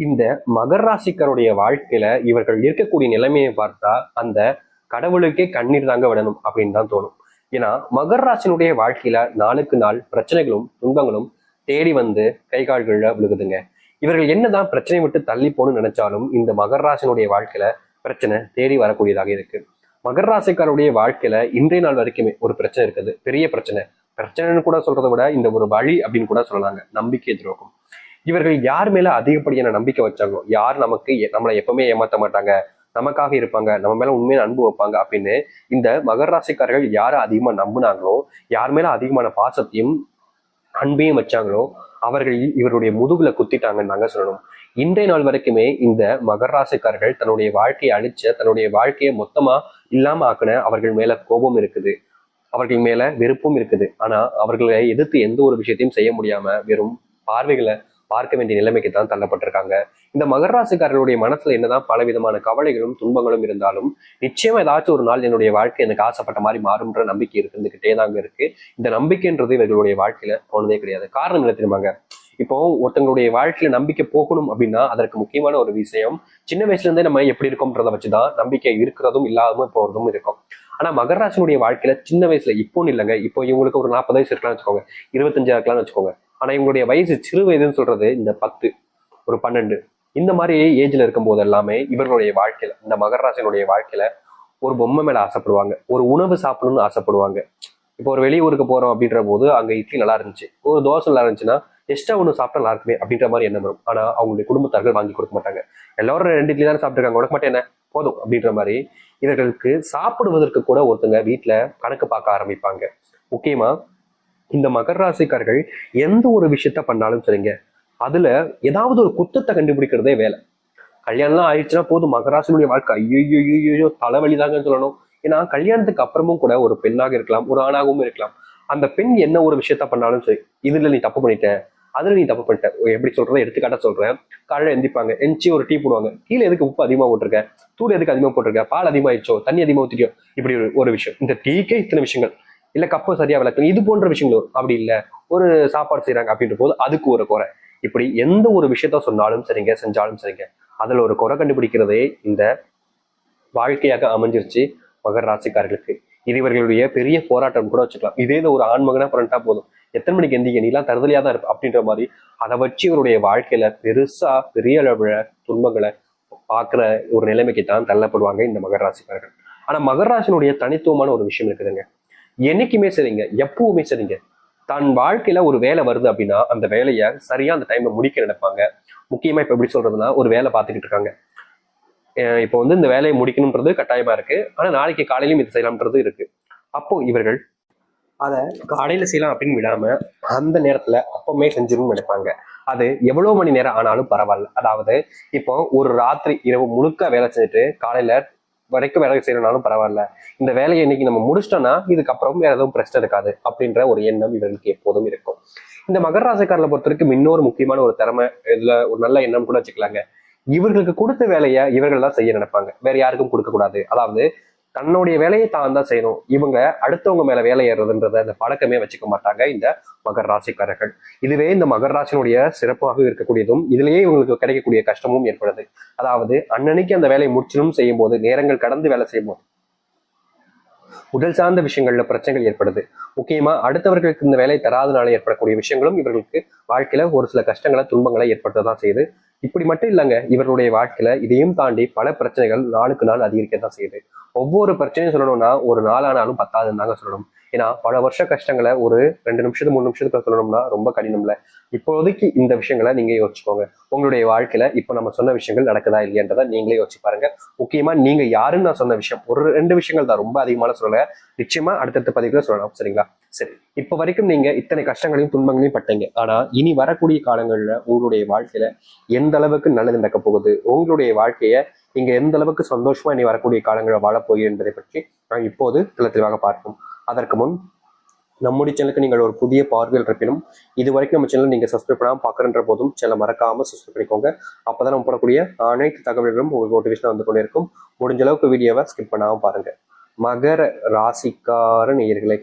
இந்த மகர ராசிக்காருடைய வாழ்க்கையில இவர்கள் இருக்கக்கூடிய நிலைமையை பார்த்தா அந்த கடவுளுக்கே கண்ணீர் தாங்க விடணும் அப்படின்னு தான் தோணும். ஏன்னா மகர ராசினுடைய வாழ்க்கையில நாளுக்கு நாள் பிரச்சனைகளும் துன்பங்களும் தேடி வந்து கை கால்கள்ல விழுகுதுங்க. இவர்கள் என்னதான் பிரச்சனை விட்டு தள்ளி போகணும்னு நினைச்சாலும் இந்த மகர ராசினுடைய வாழ்க்கையில பிரச்சனை தேடி வரக்கூடியதாக இருக்கு. மகர ராசிக்காருடைய வாழ்க்கையில இன்றைய நாள் வரைக்குமே ஒரு பிரச்சனை இருக்குது, பெரிய பிரச்சனை. பிரச்சனைன்னு கூட சொல்றதை விட இந்த ஒரு வழி அப்படின்னு கூட சொல்லலாங்க, நம்பிக்கை துரோகம். இவர்கள் யார் மேல அதிகப்படியான நம்பிக்கை வச்சாங்களோ, யார் நம்மளை எப்பவுமே ஏமாத்த மாட்டாங்க, நமக்காக இருப்பாங்க, நம்ம மேல உண்மையான அன்பு வைப்பாங்க அப்படின்னு இந்த மகர ராசிக்காரர்கள் யாரை அதிகமா நம்புனாங்களோ, யார் மேல அதிகமான பாசத்தையும் அன்பையும் வச்சாங்களோ அவர்கள் இவருடைய முதுகுல குத்திட்டாங்கன்னு நாங்க சொல்லணும். இன்றைய நாள் வரைக்குமே இந்த மகர ராசிக்காரர்கள் தன்னுடைய வாழ்க்கையை அழிச்ச, தன்னுடைய வாழ்க்கையை மொத்தமா இல்லாம ஆக்குன அவர்கள் மேல கோபம் இருக்குது, அவர்கள் மேல வெறுப்பும் இருக்குது. ஆனா அவர்களை எதிர்த்து எந்த ஒரு விஷயத்தையும் செய்ய முடியாம வெறும் பார்வைகளை பார்க்க வேண்டிய நிலைமைக்கு தான் தள்ளப்பட்டிருக்காங்க. இந்த மகர ராசிக்காரர்களுடைய மனசுல என்னதான் பல விதமான கவலைகளும் துன்பங்களும் இருந்தாலும் நிச்சயமா ஏதாச்சும் ஒரு நாள் என்னுடைய வாழ்க்கை எனக்கு ஆசைப்பட்ட மாதிரி மாறும்ன்ற நம்பிக்கை இருந்துகிட்டே தாங்க இருக்கு. இந்த நம்பிக்கைன்றது இவர்களுடைய வாழ்க்கையில போனதே கிடையாது. காரணம் என்ன தெரியுமாங்க? இப்போ ஒருத்தங்களுடைய வாழ்க்கையில நம்பிக்கை போகணும் அப்படின்னா அதற்கு முக்கியமான ஒரு விஷயம், சின்ன வயசுல இருந்தே நம்ம எப்படி இருக்கோம்ன்றதை வச்சுதான் நம்பிக்கை இருக்கிறதும் இல்லாம போறதும் இருக்கும். ஆனா மகர ராசினுடைய வாழ்க்கையில சின்ன வயசுல இப்போன்னு இல்லைங்க, இப்போ இவங்களுக்கு ஒரு 40 வயசு இருக்கலாம்னு வச்சுக்கோங்க, 25 இருக்கலாம்னு வச்சுக்கோங்க. ஆனா இவங்களுடைய வயசு சிறு வயதுன்னு சொல்றது இந்த 10, ஒரு 12 இந்த மாதிரி ஏஜ்ல இருக்கும் போது எல்லாமே இவர்களுடைய வாழ்க்கையில, இந்த மகர ராசினுடைய வாழ்க்கையில ஒரு பொம்மை மேல ஆசைப்படுவாங்க, ஒரு உணவு சாப்பிடணும்னு ஆசைப்படுவாங்க. இப்போ ஒரு வெளியூருக்கு போறோம் அப்படின்ற போது அங்க இட்லி நல்லா இருந்துச்சு, ஒரு தோசை நல்லா இருந்துச்சுன்னா எக்ஸ்ட்ரா ஒன்று சாப்பிட்டா நல்லா இருக்குமே அப்படின்ற மாதிரி எண்ணம் வரும். ஆனா அவங்களுடைய குடும்பத்தார்கள் வாங்கி கொடுக்க மாட்டாங்க. எல்லாரும் 2 இட்லி தானே சாப்பிட்டுருக்காங்க, உனக்கு மட்டும் என்ன போதும் அப்படின்ற மாதிரி இவர்களுக்கு சாப்பிடுவதற்கு கூட ஒருத்தங்க வீட்டுல கணக்கு பார்க்க ஆரம்பிப்பாங்க. முக்கியமா இந்த மகர ராசிக்காரர்கள் எந்த ஒரு விஷயத்த பண்ணாலும் சரிங்க, அதுல ஏதாவது ஒரு குத்தத்தை கண்டுபிடிக்கிறதே வேலை. கல்யாணம்லாம் ஆயிடுச்சுன்னா போதும், மகராசினுடைய வாழ்க்கை ஐயோ தலைவலிதாங்கன்னு சொல்லணும். ஏன்னா கல்யாணத்துக்கு அப்புறமும் கூட ஒரு பெண்ணாக இருக்கலாம், ஒரு ஆணாகவும் இருக்கலாம், அந்த பெண் என்ன ஒரு விஷயத்த பண்ணாலும் சரி, இதுல நீ தப்பு பண்ணிட்ட, அதுல நீ தப்பு பண்ணிட்ட. எப்படி சொல்றதை எடுத்துக்காட்ட சொல்றேன். காலையில எந்திப்பாங்க, எந்திச்சு ஒரு டீ போடுவாங்க, கீழே எதுக்கு உப்பு அதிகமா போட்டிருக்க, தூள் எதுக்கு அதிகமா போட்டிருக்க, பால் அதிகமாயிடுச்சோ, தண்ணி அதிகமா ஊத்திட்டியோ, இப்படி ஒரு விஷயம். இந்த டீக்கே இத்தனை விஷயங்கள், இல்ல கப்பை சரியா விளக்கணும், இது போன்ற விஷயங்கள். அப்படி இல்ல ஒரு சாப்பாடு செய்யறாங்க அப்படின்ற போது அதுக்கு ஒரு குறை. இப்படி எந்த ஒரு விஷயத்த சொன்னாலும் சரிங்க, செஞ்சாலும் சரிங்க, அதுல ஒரு குறை கண்டுபிடிக்கிறதே இந்த வாழ்க்கையாக அமைஞ்சிருச்சு மகர ராசிக்காரர்களுக்கு. இது இவர்களுடைய பெரிய போராட்டம் கூட வச்சுக்கலாம். இதே ஒரு ஆண்மகனா பிறண்டா போதும், எத்தனை மணிக்கு எந்திக்க, நீலாம் தருதலையா தான் இருப்ப அப்படின்ற மாதிரி அதை வச்சு இவருடைய வாழ்க்கையில பெருசா பெரிய அளவுல துன்பங்களை பார்க்குற ஒரு நிலைமைக்கு தான் தள்ளப்படுவாங்க இந்த மகர ராசிக்காரர்கள். ஆனா மகர ராசினுடைய தனித்துவமான ஒரு விஷயம் இருக்குதுங்க. என்னைக்குமே சரிங்க, எப்பவுமே சரிங்க, தன் வாழ்க்கையில ஒரு வேலை வருது அப்படின்னா அந்த வேலையை சரியா அந்த டைம்ல முடிக்க நினைப்பாங்க. முக்கியமா இப்ப எப்படி சொல்றதுன்னா, ஒரு வேலை பார்த்துக்கிட்டு இருக்காங்க, இப்போ இந்த வேலையை முடிக்கணும்ன்றது கட்டாயமா இருக்கு, ஆனா நாளைக்கு காலையிலும் இது செய்யலாம்ன்றது இருக்கு. அப்போ இவர்கள் அதை காலையில செய்யலாம் அப்படின்னு விடாம அந்த நேரத்துல அப்பவுமே செஞ்சிடணும்னு நினைப்பாங்க. அது எவ்வளவு மணி நேரம் ஆனாலும் பரவாயில்ல. அதாவது இப்போ ஒரு ராத்திரி இரவு முழுக்க வேலை செஞ்சுட்டு காலையில வரைக்கும் வேலை செய்யறனாலும் பரவாயில்ல, இந்த வேலையை இன்னைக்கு நம்ம முடிச்சிட்டோம்னா இதுக்கப்புறம் வேற எதுவும் பிரச்சனை இருக்காது அப்படின்ற ஒரு எண்ணம் இவர்களுக்கு எப்போதும் இருக்கும். இந்த மகர ராசிக்காரர்களை பொறுத்த வரைக்கும் இன்னொரு முக்கியமான ஒரு திறமை, இதுல ஒரு நல்ல எண்ணம் கூட வச்சுக்கலாங்க. இவர்களுக்கு கொடுத்த வேலையை இவர்கள் தான் செய்ய நினைப்பாங்க, வேற யாருக்கும் கொடுக்க கூடாது. அதாவது தன்னுடைய வேலையை தான் தான் செய்யணும், இவங்க அடுத்தவங்க மேல வேலை ஏறுறதுன்றத அந்த பழக்கமே வச்சுக்க மாட்டாங்க இந்த மகர ராசிக்காரர்கள். இதுவே இந்த மகர ராசினுடைய சிறப்பாக இருக்கக்கூடியதும், இதுலயே இவங்களுக்கு கிடைக்கக்கூடிய கஷ்டமும் ஏற்படுது. அதாவது அன்னன்னைக்கு அந்த வேலையை முடிச்சணும் செய்யும் போது, நேரங்கள் கடந்து வேலை செய்யும் போது உடல் சார்ந்த விஷயங்கள்ல பிரச்சனைகள் ஏற்படுது. முக்கியமா அடுத்தவர்களுக்கு இந்த வேலை தராதனால ஏற்படக்கூடிய விஷயங்களும் இவர்களுக்கு வாழ்க்கையில ஒரு சில கஷ்டங்களை துன்பங்களை ஏற்படுத்ததான் செய்யுது. இப்படி மட்டும் இல்லைங்க, இவர்களுடைய வாழ்க்கையில இதையும் தாண்டி பல பிரச்சனைகள் நாளுக்கு நாள் அதிகரிக்கத்தான் செய்யுது. ஒவ்வொரு பிரச்சனையும் சொல்லணும்னா ஒரு நாளானாலும் 10 தாங்க சொல்லணும். ஏன்னா பல வருஷ கஷ்டங்களை ஒரு 2 நிமிஷத்துக்கு 3 நிமிஷத்துக்கு சொல்லணும்னா ரொம்ப கடினம்ல. இப்போதைக்கு இந்த விஷயங்களை நீங்க யோசிச்சுக்கோங்க. உங்களுடைய வாழ்க்கையில இப்ப நம்ம சொன்ன விஷயங்கள் நடக்குதா இல்லையன்றதை நீங்களே யோசிச்சு பாருங்க. முக்கியமா நீங்க யாருன்னு நான் சொன்ன விஷயம் ஒரு 2 விஷயங்கள் தான், ரொம்ப அதிகமான சொல்லல, நிச்சயமா அடுத்தடுத்த பதிவுல சொல்லலாம். சரிங்களா? சரி, இப்ப வரைக்கும் நீங்க இத்தனை கஷ்டங்களையும் துன்பங்களையும் பட்டீங்க. ஆனா இனி வரக்கூடிய காலங்கள்ல உங்களுடைய வாழ்க்கையில எந்த அளவுக்கு நல்லது நடக்க போகுது, உங்களுடைய வாழ்க்கைய நீங்க எந்த அளவுக்கு சந்தோஷமா இனி வரக்கூடிய காலங்களில் வாழ போகிறீர்கள் என்பதை பற்றி நான் இப்போது தெளிவாக பார்ப்போம். அதற்கு முன் நம்முடைய சேனலுக்கு நீங்கள் ஒரு புதிய பார்வையில் இருப்பினும் இது வரைக்கும் நம்ம சேனல் நீங்க சப்ஸ்கிரைப் பண்ணாமல் பார்க்குற போதும் சேனலை மறக்காம சப்ஸ்கிரைப் பண்ணிக்கோங்க. அப்பதான் நம்ம போடக்கூடிய அனைத்து தகவல்களும் உங்களுக்கு நோட்டிஃபிகேஷன் வந்து கொண்டே இருக்கும். முடிஞ்ச அளவுக்கு வீடியோவை ஸ்கிப் பண்ணாம பாருங்க. மகர ராசிக்கார நேயர்களை,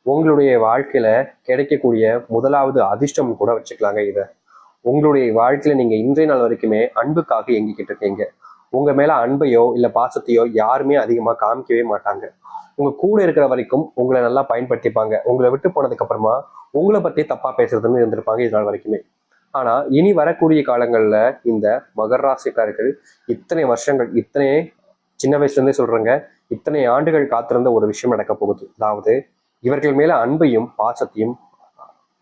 உங்களுடைய வாழ்க்கையில கிடைக்கக்கூடிய முதலாவது அதிர்ஷ்டம் கூட வச்சுக்கலாங்க. இதை உங்களுடைய வாழ்க்கையில நீங்க இன்றைய நாள் வரைக்குமே அன்புக்காக இயங்கிக்கிட்டு இருக்கீங்க. உங்க மேல அன்பையோ இல்ல பாசத்தையோ யாருமே அதிகமா காமிக்கவே மாட்டாங்க. உங்க கூட இருக்கிற வரைக்கும் உங்களை நல்லா பயன்படுத்திப்பாங்க. உங்களை விட்டு போனதுக்கு அப்புறமா உங்களை பத்தி தப்பா பேசுறதுன்னு இருந்திருப்பாங்க இது நாள் வரைக்குமே. ஆனா இனி வரக்கூடிய காலங்கள்ல இந்த மகர ராசிக்காரர்கள் இத்தனை வருஷங்கள், இத்தனை சின்ன வயசுல இருந்தே சொல்றேங்க, இத்தனை ஆண்டுகள் காத்திருந்த ஒரு விஷயம் நடக்க போகுது. அதாவது இவர்கள் மேல அன்பையும் பாசத்தையும்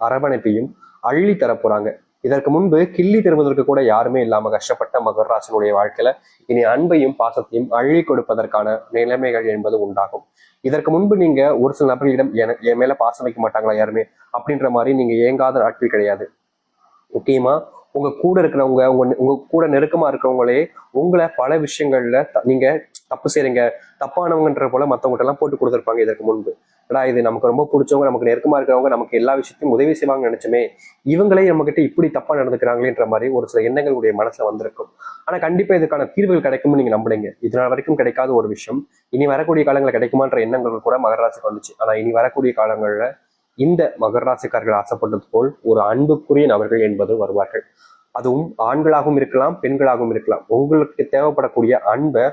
அரவணைப்பையும் அள்ளி தரப்போறாங்க. இதற்கு முன்பு கிள்ளி தருவதற்கு கூட யாருமே இல்லாம கஷ்டப்பட்ட மகர ராசினுடைய வாழ்க்கையில இனி அன்பையும் பாசத்தையும் அள்ளி கொடுப்பதற்கான நிலைமைகள் என்பது உண்டாகும். இதற்கு முன்பு நீங்க ஒரு சில நபர்களிடம் என் மேல பாசம் வைக்க மாட்டாங்களா யாருமே அப்படின்ற மாதிரி நீங்க ஏங்காத நாட்கள் கிடையாது. முக்கியமா உங்க கூட இருக்கிறவங்க, உங்க கூட நெருக்கமா இருக்கிறவங்களே உங்களை பல விஷயங்கள்ல நீங்க தப்பு செய்றீங்க, தப்பானவங்கன்ற போல மத்தவங்க எல்லாம் போட்டு கொடுத்துருப்பாங்க இதற்கு முன்பு. இது நமக்கு ரொம்ப பிடிச்சவங்க, நமக்கு நெருக்கமா இருக்கிறவங்க, நமக்கு எல்லா விஷயத்தையும் உதவி செய்வாங்கன்னு நினைச்சுமே, இவங்களே நம்ம கிட்ட இப்படி தப்பா நடந்துக்கிறாங்களேன்ற மாதிரி ஒரு சில எண்ணங்களுடைய மனசுல வந்திருக்கும். ஆனா கண்டிப்பா இதுக்கான தீர்வுகள் கிடைக்கும்னு நீங்க நம்புறீங்க. இதனால் வரைக்கும் கிடைக்காத ஒரு விஷயம் இனி வரக்கூடிய காலங்களில் கிடைக்குமான்ற எண்ணங்கள் கூட மகர ராசிக்கு வந்துச்சு. ஆனா இனி வரக்கூடிய காலங்கள்ல இந்த மகர ராசிக்காரர்கள் ஆசைப்பட்டது போல் ஒரு அன்புக்குரிய நபர்கள் என்பது வருவார்கள். அதுவும் ஆண்களாகவும் இருக்கலாம், பெண்களாகவும் இருக்கலாம். உங்களுக்கு தேவைப்படக்கூடிய அன்பை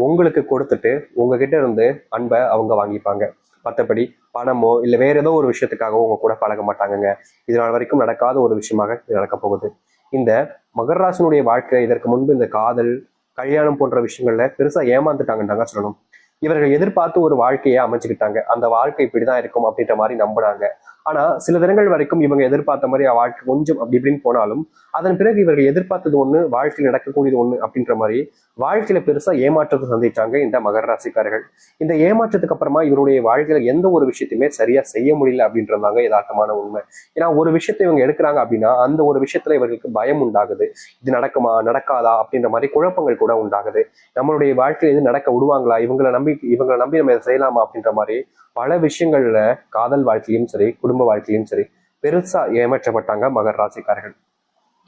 உங்களுக்கு கொடுத்துட்டு உங்ககிட்ட இருந்து அன்பை அவங்க வாங்கிப்பாங்க. மற்றபடி பணமோ இல்ல வேற ஏதோ ஒரு விஷயத்துக்காகவோ உங்க கூட பழக மாட்டாங்கங்க. இதனால் வரைக்கும் நடக்காத ஒரு விஷயமாக இது நடக்க போகுது. இந்த மகர ராசினுடைய வாழ்க்கை இதற்கு முன்பு இந்த காதல், கல்யாணம் போன்ற விஷயங்கள்ல பெருசா ஏமாந்துட்டாங்கன்னு தாங்க சொல்லணும். இவர்கள் எதிர்பார்த்து ஒரு வாழ்க்கையை அமைச்சுக்கிட்டாங்க. அந்த வாழ்க்கை இப்படிதான் இருக்கும் அப்படின்ற மாதிரி நம்பினாங்க. ஆனா சில தினங்கள் வரைக்கும் இவங்க எதிர்பார்த்த மாதிரி வாழ்க்கை கொஞ்சம் அப்படி இப்படின்னு போனாலும் அதன் பிறகு இவர்கள் எதிர்பார்த்தது ஒண்ணு, வாழ்க்கையில் நடக்கக்கூடியது ஒண்ணு அப்படின்ற மாதிரி வாழ்க்கையில பெருசா ஏமாற்றத்தை சந்திச்சாங்க இந்த மகர ராசிக்காரர்கள். இந்த ஏமாற்றத்துக்கு அப்புறமா இவருடைய வாழ்க்கையில எந்த ஒரு விஷயத்தையுமே சரியா செய்ய முடியல அப்படின்றதாங்க யதார்த்தமான உண்மை. ஏன்னா ஒரு விஷயத்தை இவங்க எடுக்கிறாங்க அப்படின்னா அந்த ஒரு விஷயத்துல இவர்களுக்கு பயம் உண்டாகுது. இது நடக்குமா நடக்காதா அப்படின்ற மாதிரி குழப்பங்கள் கூட உண்டாகுது. நம்மளுடைய வாழ்க்கையில இது நடக்க விடுவாங்களா, இவங்களை நம்பி நம்ம இதை செய்யலாமா அப்படின்ற மாதிரி பல விஷயங்கள்ல காதல் வாழ்க்கையிலும் சரி, குடும்ப வாழ்க்கையிலும் சரி பெருசா ஏமாற்றப்பட்டாங்க மகர ராசிக்காரர்கள்.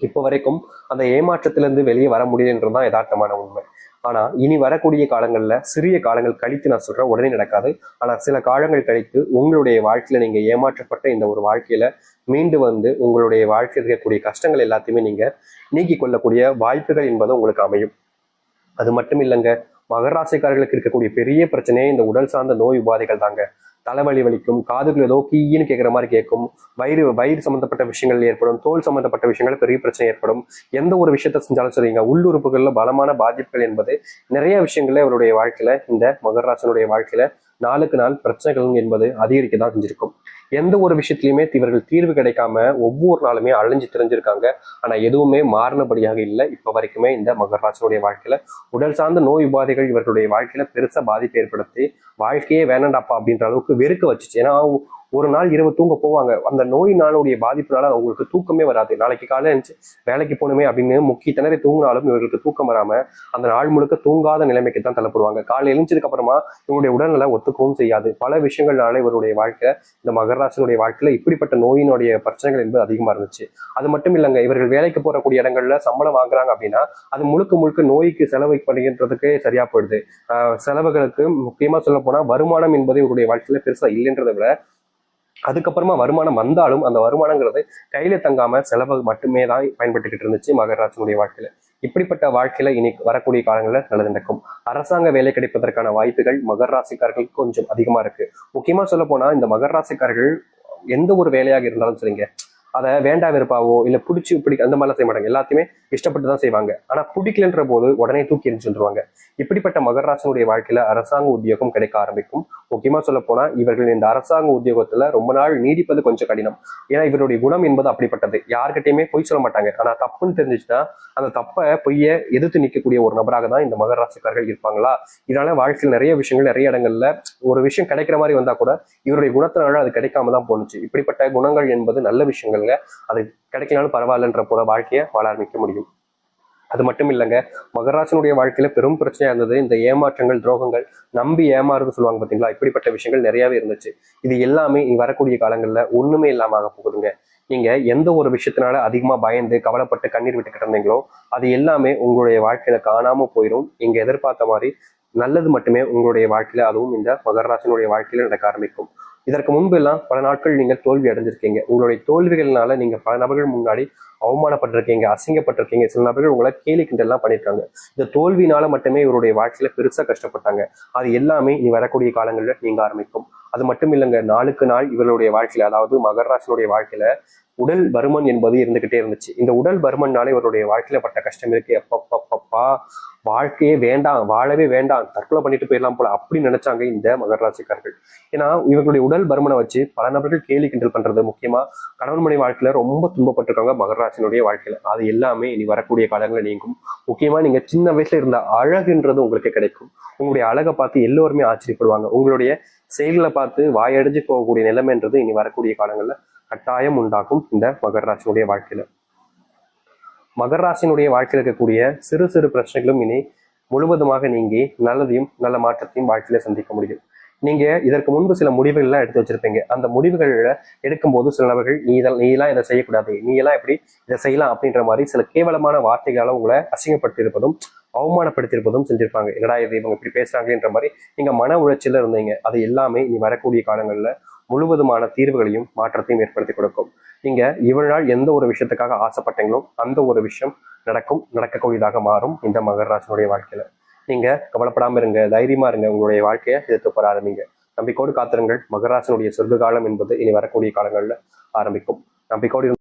இப்போ வரைக்கும் அந்த ஏமாற்றத்திலிருந்து வெளியே வர முடியலன்றதுதான் யதார்த்தமான உண்மை. ஆனா இனி வரக்கூடிய காலங்கள்ல சிறிய காலங்கள் கழித்து நான் சொல்றேன், உடனே நடக்காது. ஆனா சில காலங்கள் கழித்து உங்களுடைய வாழ்க்கையில நீங்க ஏமாற்றப்பட்ட இந்த ஒரு வாழ்க்கையில மீண்டு வந்து உங்களுடைய வாழ்க்கையில் இருக்கக்கூடிய கஷ்டங்கள் எல்லாத்தையுமே நீங்க நீக்கி கொள்ளக்கூடிய வாய்ப்புகள் என்பது உங்களுக்கு அமையும். அது மட்டும் இல்லைங்க, மகர ராசிக்காரர்களுக்கு இருக்கக்கூடிய பெரிய பிரச்சனையே இந்த உடல் சார்ந்த நோய் உபாதைகள் தாங்க. தலைவலி வலிக்கும், காதுகள் ஏதோ கீன்னு கேட்குற மாதிரி கேட்கும், வயிறு சம்பந்தப்பட்ட விஷயங்கள் ஏற்படும், தோல் சம்பந்தப்பட்ட விஷயங்கள் பெரிய பிரச்சனை ஏற்படும். எந்த ஒரு விஷயத்த செஞ்சாலும் சரிங்க, உள்ளுறுப்புகள்ல பலமான பாதிப்புகள் என்பது நிறைய விஷயங்கள்ல அவருடைய வாழ்க்கையில இந்த மகர ராசினுடைய வாழ்க்கையில நாளுக்கு நாள் பிரச்சனைகள் என்பது அதிகரிக்க தான் செஞ்சிருக்கும். எந்த ஒரு விஷயத்திலையுமே இவர்கள் தீர்வு கிடைக்காம ஒவ்வொரு நாளுமே அலைஞ்சு தெரிஞ்சிருக்காங்க. ஆனா எதுவுமே மாறினபடியாக இல்லை இப்ப வரைக்குமே. இந்த மகர ராசினுடைய வாழ்க்கையில உடல் சார்ந்த நோய் உபாதைகள் இவர்களுடைய வாழ்க்கையில பெருசா பாதிப்பு ஏற்படுத்தி வாழ்க்கையே வேணாண்டாப்பா அப்படின்ற அளவுக்கு வெறுக்க வச்சுச்சு. ஏன்னா ஒரு நாள் இரவு தூங்க போவாங்க, அந்த நோய் நாளுடைய பாதிப்புனால அவங்களுக்கு தூக்கமே வராது. நாளைக்கு காலையில எழுந்துச்சு வேலைக்கு போகணுமே அப்படின்னு முக்கிய திணறி தூங்கினாலும் இவர்களுக்கு தூக்கம் வராம அந்த நாள் முழுக்க தூங்காத நிலைமைக்கு தான் தள்ளப்படுவாங்க. காலையில் எழுந்ததுக்கு அப்புறமா இவருடைய உடல்நிலை ஒத்துக்கவும் செய்யாது. பல விஷயங்கள்னால இவருடைய வாழ்க்கை இந்த மகர ராசினுடைய வாழ்க்கையில இப்படிப்பட்ட நோயினுடைய பிரச்சனைகள் என்பது அதிகமா இருந்துச்சு. அது மட்டும் இல்லைங்க, இவர்கள் வேலைக்கு போறக்கூடிய இடங்கள்ல சம்பளம் வாங்குறாங்க அப்படின்னா அது முழுக்க முழுக்க நோய்க்கு செலவு பண்ணுகின்றதுக்கு சரியா போயிடுது. செலவுகளுக்கு முக்கியமா சொல்ல போனா வருமானம் என்பது இவருடைய வாழ்க்கையில பெருசா இல்லைன்றதை விட அதுக்கப்புறமா வருமானம் வந்தாலும் அந்த வருமானங்கிறது கையில தங்காம செலவு மட்டுமே தான் பயன்பட்டுக்கிட்டு இருந்துச்சு மகர ராசினுடைய வாழ்க்கையில. இப்படிப்பட்ட வாழ்க்கையில இனி வரக்கூடிய காலங்களில் நல்லது நடக்கும். அரசாங்க வேலை கிடைப்பதற்கான வாய்ப்புகள் மகர ராசிக்காரர்களுக்கு கொஞ்சம் அதிகமா இருக்கு. முக்கியமா சொல்ல போனா இந்த மகர ராசிக்காரர்கள் எந்த ஒரு வேலையாக இருந்தாலும் சரிங்க, அதை வேண்டா வெறுப்பாவோ இல்ல பிடிச்சி அந்த மாதிரிலாம் செய்ய மாட்டாங்க. எல்லாத்தையுமே இஷ்டப்பட்டு தான் செய்வாங்க. ஆனா பிடிக்கலன்ற போது உடனே தூக்கி எரிஞ்சுருவாங்க. இப்படிப்பட்ட மகர ராசினுடைய வாழ்க்கையில அரசாங்க உத்தியோகம் கிடைக்க ஆரம்பிக்கும். முக்கியமா சொல்ல போனா இவர்கள் இந்த அரசாங்க உத்தியோகத்துல ரொம்ப நாள் நீடிப்பது கொஞ்சம் கடினம். ஏன்னா இவருடைய குணம் என்பது அப்படிப்பட்டது. யார்கிட்டயுமே பொய் சொல்ல மாட்டாங்க. ஆனா தப்புன்னு தெரிஞ்சுச்சுன்னா அந்த தப்பை பொய்ய எதிர்த்து நிற்கக்கூடிய ஒரு நபராக தான் இந்த மகர ராசிக்காரர்கள் இருப்பாங்களா. இதனால வாழ்க்கையில் நிறைய விஷயங்கள் நிறைய இடங்கள்ல ஒரு விஷயம் கிடைக்கிற மாதிரி வந்தா கூட இவருடைய குணத்தினால அது கிடைக்காம தான் போணுச்சு. இப்படிப்பட்ட குணங்கள் என்பது நல்ல விஷயங்கள்ங்க, அது கிடைக்கலாலும் பரவாயில்லன்ற போல வாழ்க்கையை வாழ ஆரம்பிக்க முடியும். அது மட்டும் இல்லைங்க, மகராசனுடைய வாழ்க்கையில பெரும் பிரச்சனையா இருந்தது இந்த ஏமாற்றங்கள், துரோகங்கள், நம்பி ஏமாறுன்னு சொல்லுவாங்க பார்த்தீங்களா, இப்படிப்பட்ட விஷயங்கள் நிறையவே இருந்துச்சு. இது எல்லாமே இனி வரக்கூடிய காலங்கள்ல ஒண்ணுமே இல்லாம ஆக போகுதுங்க. நீங்க எந்த ஒரு விஷயத்தினால அதிகமா பயந்து கவலைப்பட்டு கண்ணீர் விட்டுக்கிட்டு இருந்தீங்களோ அது எல்லாமே உங்களுடைய வாழ்க்கையில காணாம போயிடும். நீங்க எதிர்பார்த்த மாதிரி நல்லது மட்டுமே உங்களுடைய வாழ்க்கையில, அதுவும் இந்த மகர ராசினுடைய வாழ்க்கையில நடக்க ஆரம்பிக்கும். இதற்கு முன்பு எல்லாம் பல நாட்கள் நீங்கள் தோல்வி அடைஞ்சிருக்கீங்க. உங்களுடைய தோல்விகள்னால நீங்க பல நபர்கள் முன்னாடி அவமானப்பட்டிருக்கீங்க, அசிங்கப்பட்டிருக்கீங்க. சில நபர்கள் உங்களை கேலி கிண்டல்லாம் பண்ணியிருக்காங்க. இந்த தோல்வினால மட்டுமே இவருடைய வாழ்க்கையில பெருசா கஷ்டப்பட்டாங்க. அது எல்லாமே இனி வரக்கூடிய காலங்களில் நீங்க ஆரம்பிக்கும். அது மட்டும் இல்லைங்க, நாளுக்கு நாள் இவர்களுடைய வாழ்க்கையில, அதாவது மகர ராசினுடைய வாழ்க்கையில உடல் பருமன் என்பது இருந்துகிட்டே இருந்துச்சு. இந்த உடல் பருமன்னால இவருடைய வாழ்க்கையில பட்ட கஷ்டம் இருக்கு. எப்பப்பப்பா, வாழ்க்கையே வேண்டாம், வாழவே வேண்டாம், தற்கொலை பண்ணிட்டு போயிடலாம் போல அப்படி நினைச்சாங்க இந்த மகர ராசிக்காரர்கள். ஏன்னா இவர்களுடைய உடல் பருமனை வச்சு பல நபர்கள் கேலி கிண்டல் பண்றது, முக்கியமா கணவன் மனைவி வாழ்க்கையில ரொம்ப துன்பப்பட்டிருக்காங்க மகர ராசினுடைய வாழ்க்கையில. அது எல்லாமே இனி வரக்கூடிய காலங்களில் நீங்கும். முக்கியமா நீங்க சின்ன வயசுல இருந்த அழகுன்றது உங்களுக்கு கிடைக்கும். உங்களுடைய அழகை பார்த்து எல்லோருமே ஆச்சரியப்படுவாங்க. உங்களுடைய செயல்களை பார்த்து வாயடைஞ்சு போகக்கூடிய நிலைமைன்றது இனி வரக்கூடிய காலங்கள்ல கட்டாயம் உண்டாகும் இந்த மகர ராசினுடைய வாழ்க்கையில. மகர ராசினுடைய வாழ்க்கையில் இருக்கக்கூடிய சிறு சிறு பிரச்சனைகளும் இனி முழுவதுமாக நீங்கி நல்லதையும் நல்ல மாற்றத்தையும் வாழ்க்கையில சந்திக்க முடியும். நீங்க இதற்கு முன்பு சில முடிவுகள் எல்லாம் எடுத்து வச்சிருப்பீங்க. அந்த முடிவுகள்ல எடுக்கும்போது சில நபர்கள் நீ எல்லாம் இதை செய்யக்கூடாது, நீ எல்லாம் எப்படி இதை செய்யலாம் அப்படின்ற மாதிரி சில கேவலமான வார்த்தைகளால உங்களை அசிங்கப்படுத்தியிருப்பதும் அவமானப்படுத்தியிருப்பதும் செஞ்சிருப்பாங்க. என்னடா இது இவங்க இப்படி பேசுறாங்கன்ற மாதிரி நீங்க மன உளைச்சல இருந்தீங்க. அது எல்லாமே இனி வரக்கூடிய காலங்கள்ல முழுவதுமான தீர்வுகளையும் மாற்றத்தையும் ஏற்படுத்தி கொடுக்கும். நீங்க இவ்வளவு நாள் எந்த ஒரு விஷயத்துக்காக ஆசைப்பட்டீங்களோ அந்த ஒரு விஷயம் நடக்கக்கூடியதாக மாறும் இந்த மகர ராசினுடைய வாழ்க்கையில. நீங்க கவலைப்படாம இருங்க, தைரியமா இருங்க, உங்களுடைய வாழ்க்கையை எதிர்த்து போற ஆரம்பிங்க. நம்பிக்கோடு காத்திருங்கள். மகர ராசினுடைய சொர்க்க காலம் என்பது இனி வரக்கூடிய காலங்கள்ல ஆரம்பிக்கும். நம்பிக்கோடு